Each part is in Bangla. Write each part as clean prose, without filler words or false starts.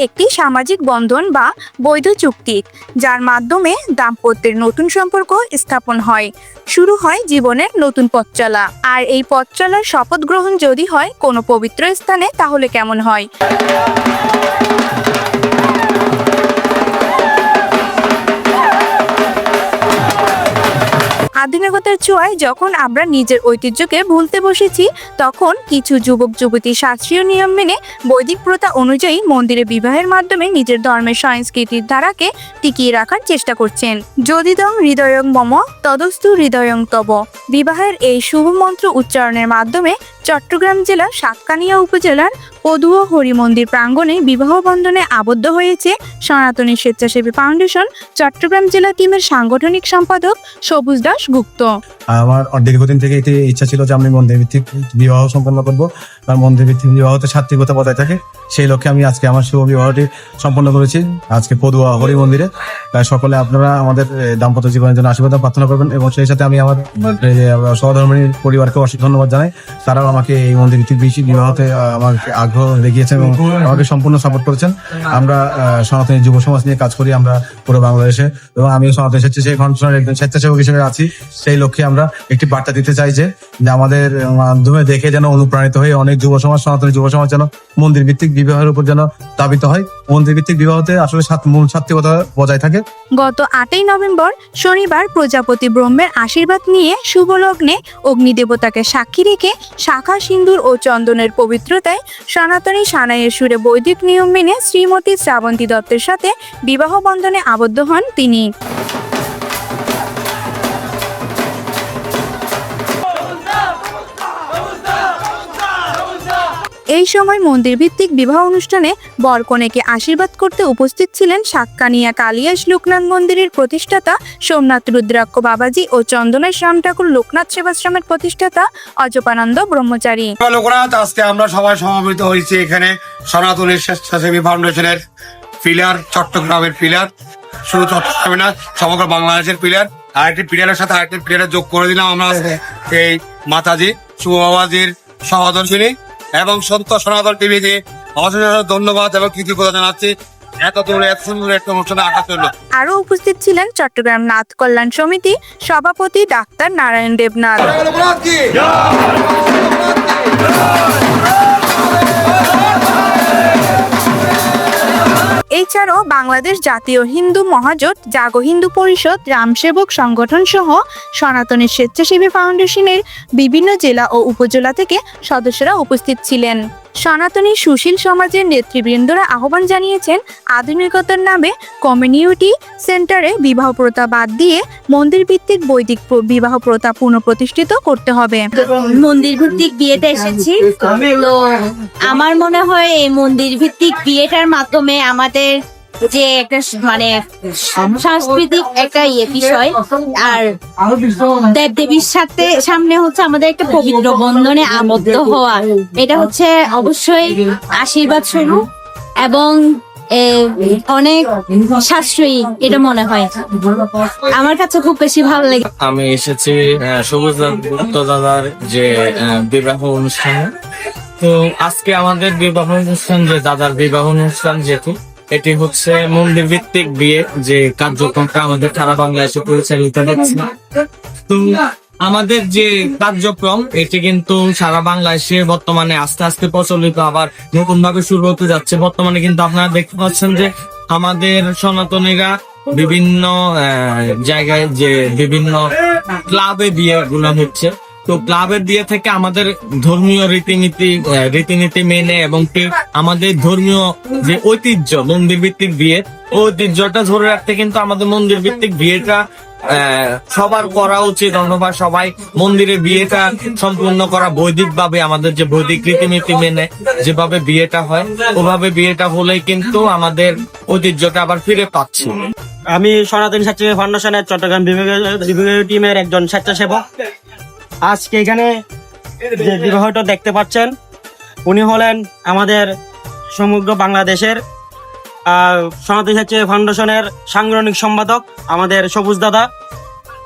একটি সামাজিক বন্ধন বা বৈধ চুক্তি, যার মাধ্যমে দাম্পত্যের নতুন সম্পর্ক স্থাপন হয়, শুরু হয় জীবনের নতুন পথ চলা। আর এই পথ চলার শপথ গ্রহণ যদি হয় কোনো পবিত্র স্থানে, তাহলে কেমন হয়? আধুনিকতার ছোঁয়ায় যখন আমরা নিজের ঐতিহ্যকে ভুলতে বসেছি, তখন কিছু যুবক যুবতী শাস্ত্রীয় নিয়ম মেনে বৈদিক প্রথা অনুযায়ী মন্দিরে বিবাহের মাধ্যমে নিজের ধর্মের সংস্কৃতির ধারাকে টিকিয়ে রাখার চেষ্টা করছেন। যদিদং হৃদয়ং মম তদস্তু হৃদয়ং তব। বিবাহের এই শুভ মন্ত্র উচ্চারণের মাধ্যমে চট্টগ্রাম জেলার সাতকানিয়া উপজেলার পদুয়া হরি মন্দির প্রাঙ্গণে বিবাহ বন্ধনে আবদ্ধ হয়েছে সনাতনী স্বেচ্ছাসেবী ফাউন্ডেশন চট্টগ্রাম জেলা টিমের সাংগঠনিক সম্পাদক সবুজ দাস গুপ্ত। আমার দীর্ঘদিন থেকে এটি ইচ্ছা ছিল যে আমি মন্দির ভিত্তিক বিবাহ সম্পন্ন করবো, কারণ মন্দির ভিত্তিক বিবাহতে সাত্বিকতা বজায় থাকে। সেই লক্ষ্যে আমি আজকে আমার শুভ বিবাহটি সম্পন্ন করেছি আজকে পদুয়া হরি মন্দিরে। তাই সকলে আপনারা আমাদের দাম্পত্য জীবনের জন্য আশীর্বাদ প্রার্থনা করবেন, এবং সেই সাথে আমি আমার সহধর্মিণীর পরিবারকে অশেষ ধন্যবাদ জানাই। তারাও আমাকে এই মন্দির ভিত্তিক বিবাহতে আমাকে আগ্রহ দেখিয়েছেন এবং আমাকে সম্পূর্ণ সাপোর্ট করেছেন। আমরা সনাতনী যুব সমাজ নিয়ে কাজ করি আমরা পুরো বাংলাদেশে, এবং আমিও সনাতনী স্বেচ্ছাসেবী ফাউন্ডেশনের একজন স্বেচ্ছাসেবক হিসেবে আছি। সেই লক্ষ্যে আমরা একটি বার্তা দিতে চাই যে আমাদের মাধ্যমে দেখে যেন অনুপ্রাণিত হয়ে অনেক যুব সমাজ, সনাতনী যুব সমাজ যেন মন্দির ভিত্তিক বিবাহের উপর যেন দাবিত হয়। মন্দির ভিত্তিক বিবাহতে আসলে মূল সাত্বিকতা বজায় থাকে। গত 8ই নভেম্বর শনিবার প্রজাপতি ব্রহ্মের আশীর্বাদ নিয়ে শুভ লগ্নে অগ্নিদেবতাকে সাক্ষী রেখে শাখা সিন্দুর ও চন্দনের পবিত্রতায় সনাতনী সানাইয়ের সুরে বৈদিক নিয়ম মেনে শ্রীমতী শ্রাবন্তী দত্তের সাথে বিবাহ বন্ধনে আবদ্ধ হন তিনি। এই সময় মন্দির ভিত্তিক বিবাহ অনুষ্ঠানে বরকনেকে আশীর্বাদ করতে উপস্থিত ছিলেন সাতকানিয়া কালিয়াস লোকনাথ মন্দিরের প্রতিষ্ঠাতা সোমনাথ রুদ্রাক্ষ বাবাজি ও চন্দনের শ্যাম ঠাকুর লোকনাথ সেবাশ্রমের প্রতিষ্ঠাতা অজপানন্দ ব্রহ্মচারী। লোকনাথ, আজকে আমরা সবাই সমবেত হয়েছি এখানে সনাতনী স্বেচ্ছাসেবী ফাউন্ডেশনের পিলার, চট্টগ্রামের পিলার, শুধু চট্টগ্রামে না সমগ্র বাংলাদেশের পিলার। আরেকটি পিলারের সাথে আরেকটি পিলারে যোগ করে দিলাম আমরা এই মাতাজি শুভ বাবাজির সহদর্শিনী এবং সন্ত সনাতন টিভিকে অশেষ ধন্যবাদ এবং কৃতজ্ঞতা জানাচ্ছি এত সুন্দর একটা অনুষ্ঠানে আসার জন্য। আরো উপস্থিত ছিলেন চট্টগ্রাম নাথ কল্যাণ সমিতি সভাপতি ডাক্তার নারায়ণ দেবনাথ। এছাড়াও বাংলাদেশ জাতীয় হিন্দু মহাজোট, জাগো হিন্দু পরিষদ, রামসেবক সংগঠন সহ সনাতনী স্বেচ্ছাসেবী ফাউন্ডেশনের বিভিন্ন জেলা ও উপজেলা থেকে সদস্যরা উপস্থিত ছিলেন। সনাতনী সুশীল সমাজের নেতৃবৃন্দরা আহ্বান জানিয়েছেন আধুনিকতার নামে কমিউনিটি সেন্টারে বিবাহ প্রথা বাদ দিয়ে মন্দির ভিত্তিক বৈদিক বিবাহ প্রথা পুনঃপ্রতিষ্ঠিত করতে হবে। মন্দির ভিত্তিক বিয়েতে এসেছি, তো আমার মনে হয় এই মন্দির ভিত্তিক বিয়েটার মাধ্যমে আমাদের যে একটা মানে সাংস্কৃতিক একটা বিষয়, আর দেব দেবীর সামনে হচ্ছে আমাদের একটা পবিত্র বন্ধনে আবদ্ধ হওয়া, এটা হচ্ছে অবশ্যই আশীর্বাদ স্বরূপ এবং অনেক সাশ্রয়ী এটা মনে হয়। আমার কাছে খুব বেশি ভালো লাগে। আমি এসেছি সবুজ দাদার যে বিবাহ অনুষ্ঠানে। তো আজকে আমাদের বিবাহ অনুষ্ঠান, যে দাদার বিবাহ অনুষ্ঠান, যেহেতু এটি হচ্ছে মন্দির ভিত্তিক বিয়ে যে কার্যক্রমটা আমাদের সারা বাংলাদেশে পরিচালিত হচ্ছে। তো আমাদের যে কার্যক্রম এটি কিন্তু সারা বাংলাদেশে বর্তমানে আস্তে আস্তে প্রচলিত, আবার নতুন ভাবে শুরু হতে যাচ্ছে। বর্তমানে কিন্তু আপনারা দেখতে পাচ্ছেন যে আমাদের সনাতনীরা বিভিন্ন জায়গায় যে বিভিন্ন ক্লাবে বিয়ে গুলো হচ্ছে। তো ক্লাবের বিয়ে থেকে আমাদের ধর্মীয় রীতিনীতি মেনে এবং আমাদের ধর্মীয় যে ঐতিহ্য মন্দির ভিত্তিক বিয়ে, ঐতিহ্যটা ধরে রাখতে কিন্তু আমাদের মন্দির ভিত্তিক বিয়েটা সবার করা উচিত। অন্যবার সবাই মন্দিরে বিয়েটা সম্পূর্ণ করা বৈদিক ভাবে, আমাদের যে বৈদিক রীতিনীতি মেনে যেভাবে বিয়েটা হয় ওভাবে বিয়েটা হলেই কিন্তু আমাদের ঐতিহ্যটা আবার ফিরে পাচ্ছি। আমি সনাতনী স্বেচ্ছাসেবী ফাউন্ডেশনের চট্টগ্রাম বিভাগীয় টিমের একজন স্বেচ্ছাসেবক। আজকে এখানে যে বিবাহটা দেখতে পাচ্ছেন, উনি হলেন আমাদের সমগ্র বাংলাদেশের সনাতনী স্বেচ্ছাসেবী ফাউন্ডেশনের সাংগঠনিক সম্পাদক আমাদের সবুজ দাদা।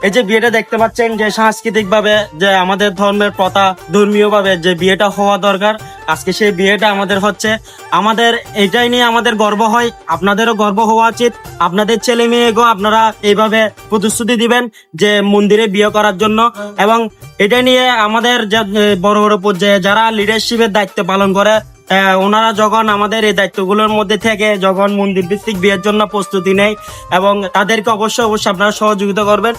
এই যে বিয়েটা দেখতে পাচ্ছেন যে সাংস্কৃতিক ভাবে যে আমাদের ধর্মের প্রথা ধর্মীয় ভাবে যে বিয়েটা হওয়া দরকার, আজকে সেই বিয়েটা আমাদের হচ্ছে। আমাদের এটাই নিয়ে আমাদের গর্ব হয়, আপনাদেরও গর্ব হওয়া উচিত। আপনাদের ছেলে মেয়েকেও আপনারা এইভাবে প্রতিশ্রুতি দিবেন যে মন্দিরে বিয়ে করার জন্য। এবং এটা নিয়ে আমাদের যে বড় বড় পর্যায়ে যারা লিডারশিপের দায়িত্ব পালন করে, ওনারা যখন আমাদের এই দায়িত্বগুলোর মধ্যে থেকে যখন মন্দির ভিত্তিক বিয়ের জন্য প্রস্তুতি নেয়, এবং তাদেরকে অবশ্যই আপনারা সহযোগিতা করবেন।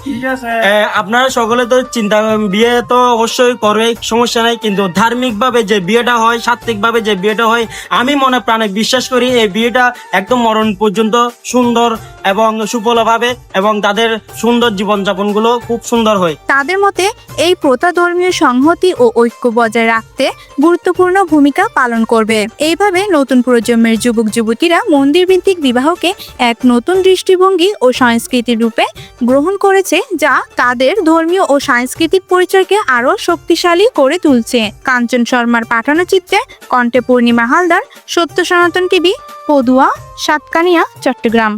আপনারা সকলে তো চিন্তা, বিয়ে তো অবশ্যই করবে, সমস্যা নাই, কিন্তু ধার্মিক ভাবে যে বিয়েটা হয়, সাত্ত্বিক ভাবে যে বিয়েটা হয়, আমি মনে প্রাণে বিশ্বাস করি এই বিয়েটা একদম মরণ পর্যন্ত সুন্দর এবং সুফলভাবে, এবং তাদের সুন্দর জীবনযাপন গুলো খুব সুন্দর হয়। তাদের মতে এই প্রথা ধর্মীয় সংহতি ও ঐক্য বজায় রাখতে গুরুত্বপূর্ণ ভূমিকা পালন করবে। এইভাবে নতুন প্রজন্মের যুবক যুবতীরা মন্দির ভিত্তিক বিবাহকে এক নতুন দৃষ্টিভঙ্গি ও সংস্কৃতির রূপে গ্রহণ করেছে, যা তাদের ধর্মীয় ও সাংস্কৃতিক পরিচয়কে আরো শক্তিশালী করে তুলছে। কাঞ্চন শর্মার পাঠানো চিত্রে কণ্ঠে পূর্ণিমা হালদার, সত্য সনাতন টিভি, পদুয়া, সাতকানিয়া, চট্টগ্রাম।